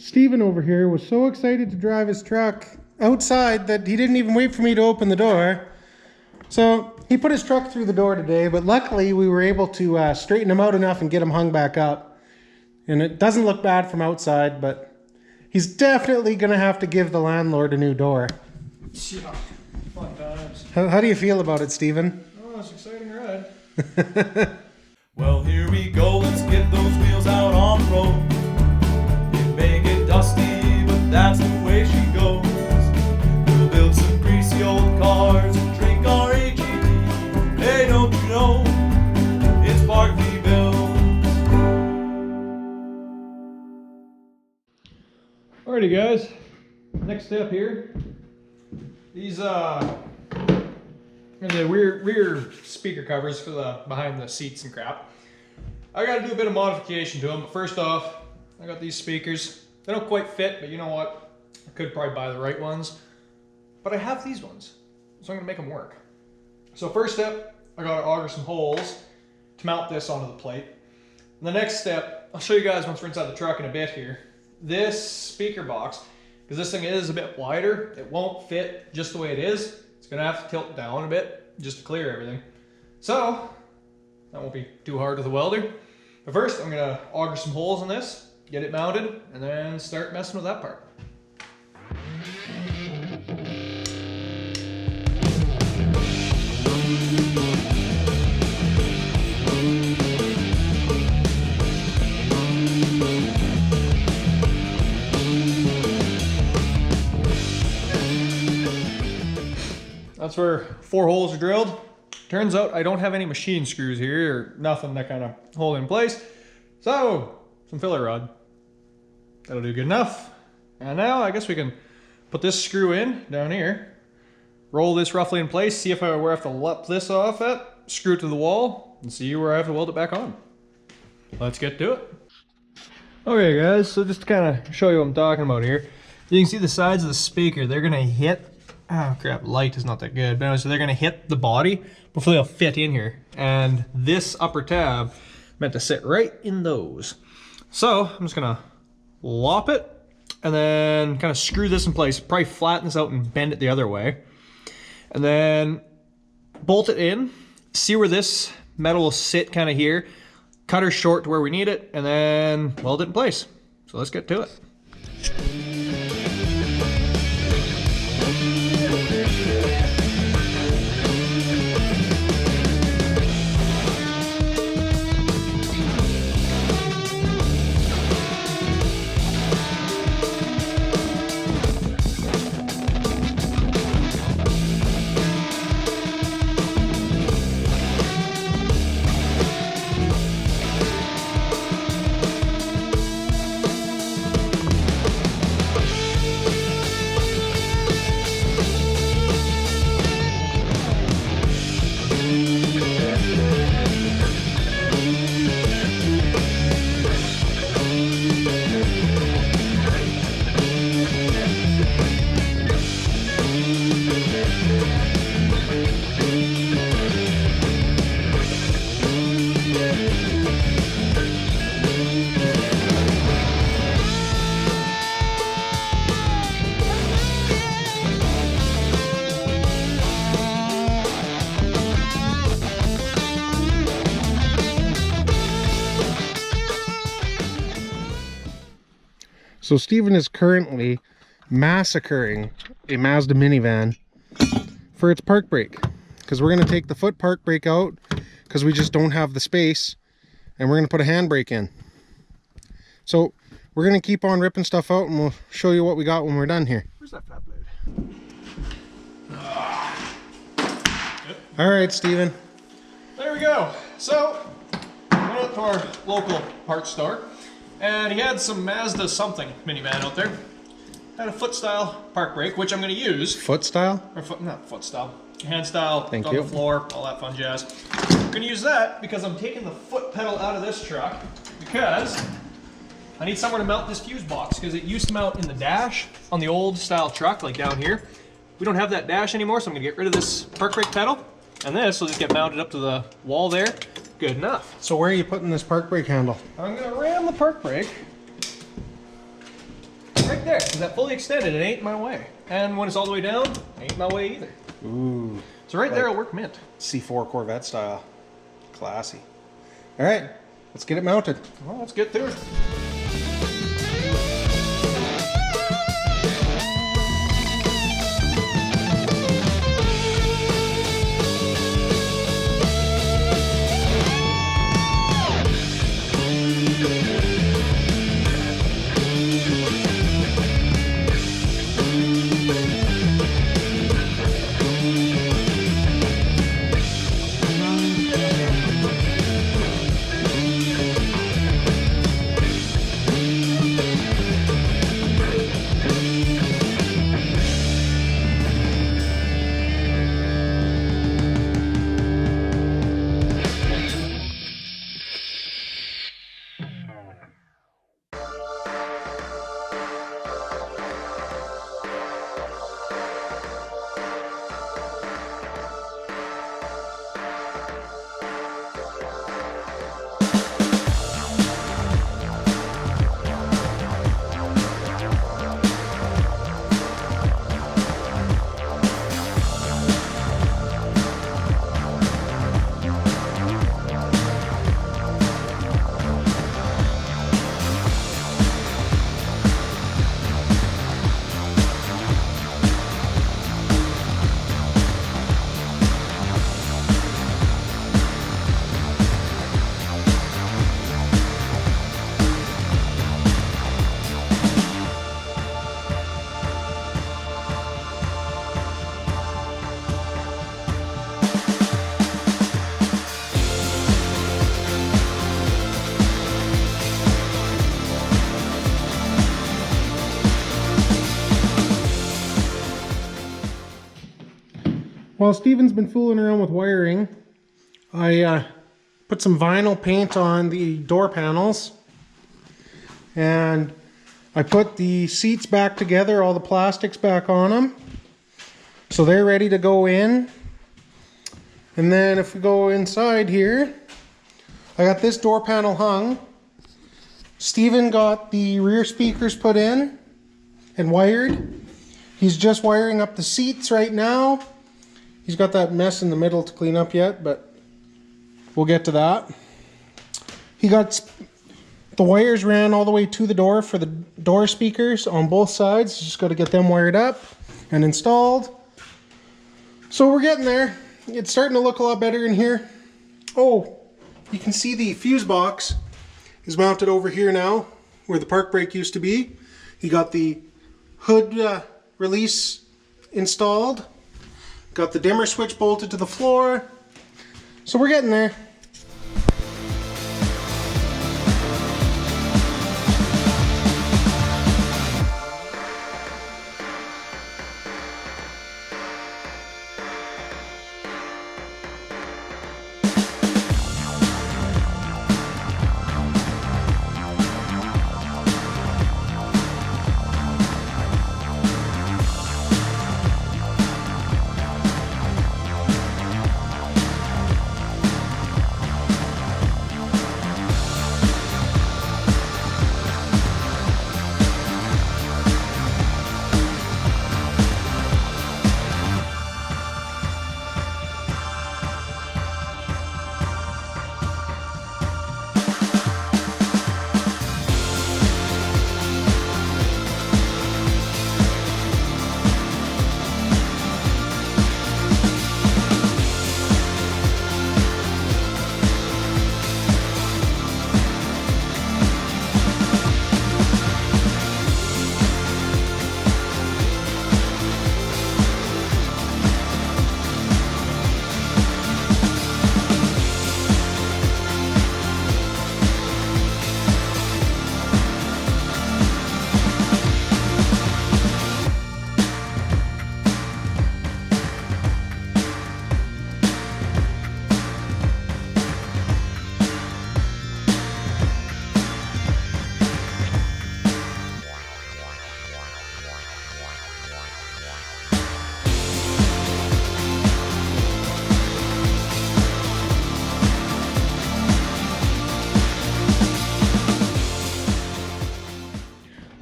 Steven over here was so excited to drive his truck outside that he didn't even wait for me to open the door. So he put his truck through the door today, but luckily we were able to straighten him out enough and get him hung back up. And it doesn't look bad from outside, but he's definitely going to have to give the landlord a new door. Yeah, fun times. How do you feel about it, Steven? Oh, it's an exciting ride. Well, here we go, let's get those wheels out on the road. It may get dusty, but that's the way she goes. We'll build some greasy old cars and drink our AGD. Hey, don't you know, it's partly built. Alrighty guys, next step here. These the rear speaker covers for the behind the seats and crap. I gotta do a bit of modification to them, but first off, I got these speakers. They don't quite fit, but you know what? I could probably buy the right ones. But I have these ones, so I'm gonna make them work. So first step, I gotta auger some holes to mount this onto the plate. And the next step, I'll show you guys once we're inside the truck in a bit here. This speaker box, because this thing is a bit wider, it won't fit just the way it is. It's gonna have to tilt down a bit just to clear everything. So, that won't be too hard with the welder. But first, I'm gonna auger some holes in this, get it mounted, and then start messing with that part. That's where 4 holes are drilled. Turns out I don't have any machine screws here or nothing to kind of hold in place. So, some filler rod. That'll do good enough. And now I guess we can put this screw in down here, roll this roughly in place, see if where I have to lep this off at, screw it to the wall, and see where I have to weld it back on. Let's get to it. Okay guys, so just to kind of show you what I'm talking about here. You can see the sides of the speaker, they're gonna hit, oh crap, light is not that good. But anyway, so they're gonna hit the body before they'll fit in here. And this upper tab meant to sit right in those. So I'm just gonna lop it and then kind of screw this in place, probably flatten this out and bend it the other way. And then bolt it in, see where this metal will sit kind of here, cut her short to where we need it, and then weld it in place. So let's get to it. So Steven is currently massacring a Mazda minivan for its park brake, because we're going to take the foot park brake out because we just don't have the space, and we're going to put a handbrake in. So we're going to keep on ripping stuff out, and we'll show you what we got when we're done here. Where's that flat blade? All right, Steven. There we go. So, went out to our local parts store, and he had some Mazda something minivan out there. Had a foot style park brake, which I'm going to use. Foot style? Or not foot style. Hand style, Thank on you. the floor, all that fun jazz. I'm going to use that because I'm taking the foot pedal out of this truck because I need somewhere to mount this fuse box, because it used to mount in the dash on the old style truck, like down here. We don't have that dash anymore, so I'm going to get rid of this park brake pedal, and this will just get mounted up to the wall there. Good enough. So where are you putting this park brake handle? I'm going to ram the park brake right there. Because that fully extended, it ain't my way. And when it's all the way down, ain't my way either. Ooh. So right there, it'll work mint. C4 Corvette style. Classy. All right, let's get it mounted. Well, let's get to it. While Steven's been fooling around with wiring, I put some vinyl paint on the door panels, and I put the seats back together, all the plastics back on them, so they're ready to go in. And then if we go inside here, I got this door panel hung. Steven got the rear speakers put in and wired. He's just wiring up the seats right now. He's got that mess in the middle to clean up yet, but we'll get to that. He got the wires ran all the way to the door for the door speakers on both sides. Just got to get them wired up and installed. So we're getting there. It's starting to look a lot better in here. Oh, you can see the fuse box is mounted over here now, where the park brake used to be. He got the hood release installed. Got the dimmer switch bolted to the floor. So we're getting there.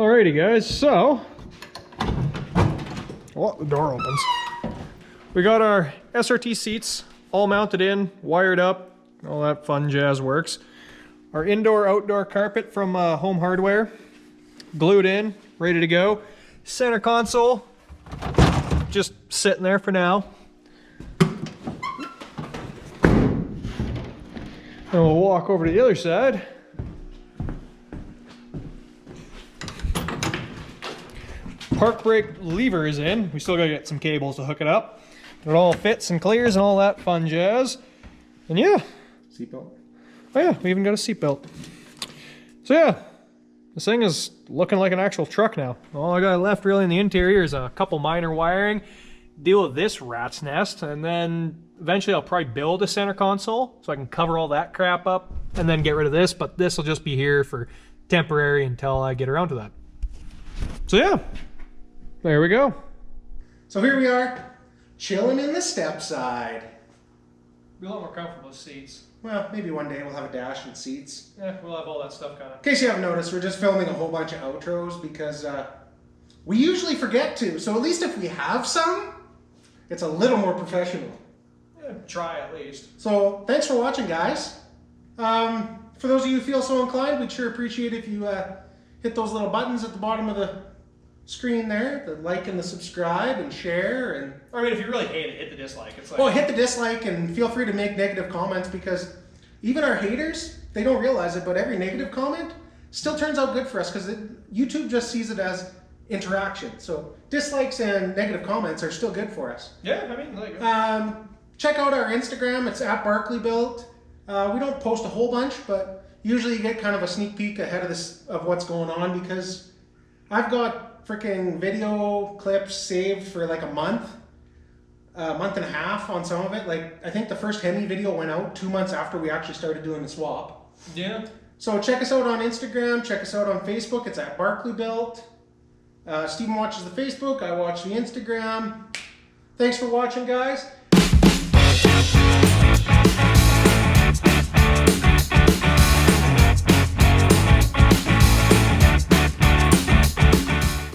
Alrighty guys, so, well, the door opens. We got our SRT seats all mounted in, wired up, all that fun jazz works. Our indoor-outdoor carpet from Home Hardware, glued in, ready to go. Center console, just sitting there for now. And we'll walk over to the other side. Park brake lever is in. We still gotta get some cables to hook it up. It all fits and clears and all that fun jazz. And yeah. Seatbelt. Oh yeah, we even got a seatbelt. So yeah, this thing is looking like an actual truck now. All I got left really in the interior is a couple minor wiring, deal with this rat's nest, and then eventually I'll probably build a center console so I can cover all that crap up and then get rid of this, but this will just be here for temporary until I get around to that. So yeah, there we go. So here we are, chilling in the step side. Be a lot more comfortable seats. Well, maybe one day we'll have a dash and seats. Yeah, we'll have all that stuff kind of. In case you haven't noticed, we're just filming a whole bunch of outros because we usually forget to. So at least if we have some, it's a little more professional. Yeah, try at least. So thanks for watching, guys. For those of you who feel so inclined, we'd sure appreciate if you hit those little buttons at the bottom of the screen there, the like and the subscribe and share. And I mean, if you really hate it, hit the dislike. It's like, well, hit the dislike and feel free to make negative comments, because even our haters, they don't realize it, but every negative comment still turns out good for us because YouTube just sees it as interaction. So dislikes and negative comments are still good for us. yeah, I mean, like, Check out our Instagram. It's at BarkleyBuilt. We don't post a whole bunch, but usually you get kind of a sneak peek ahead of what's going on, because I've got freaking video clips saved for like a month and a half on some of it. Like, I think the first Hemi video went out 2 months after we actually started doing the swap. yeah. So check us out on Instagram, check us out on Facebook. It's at BarkleyBuilt. Steven watches the Facebook, I watch the Instagram. Thanks for watching, guys.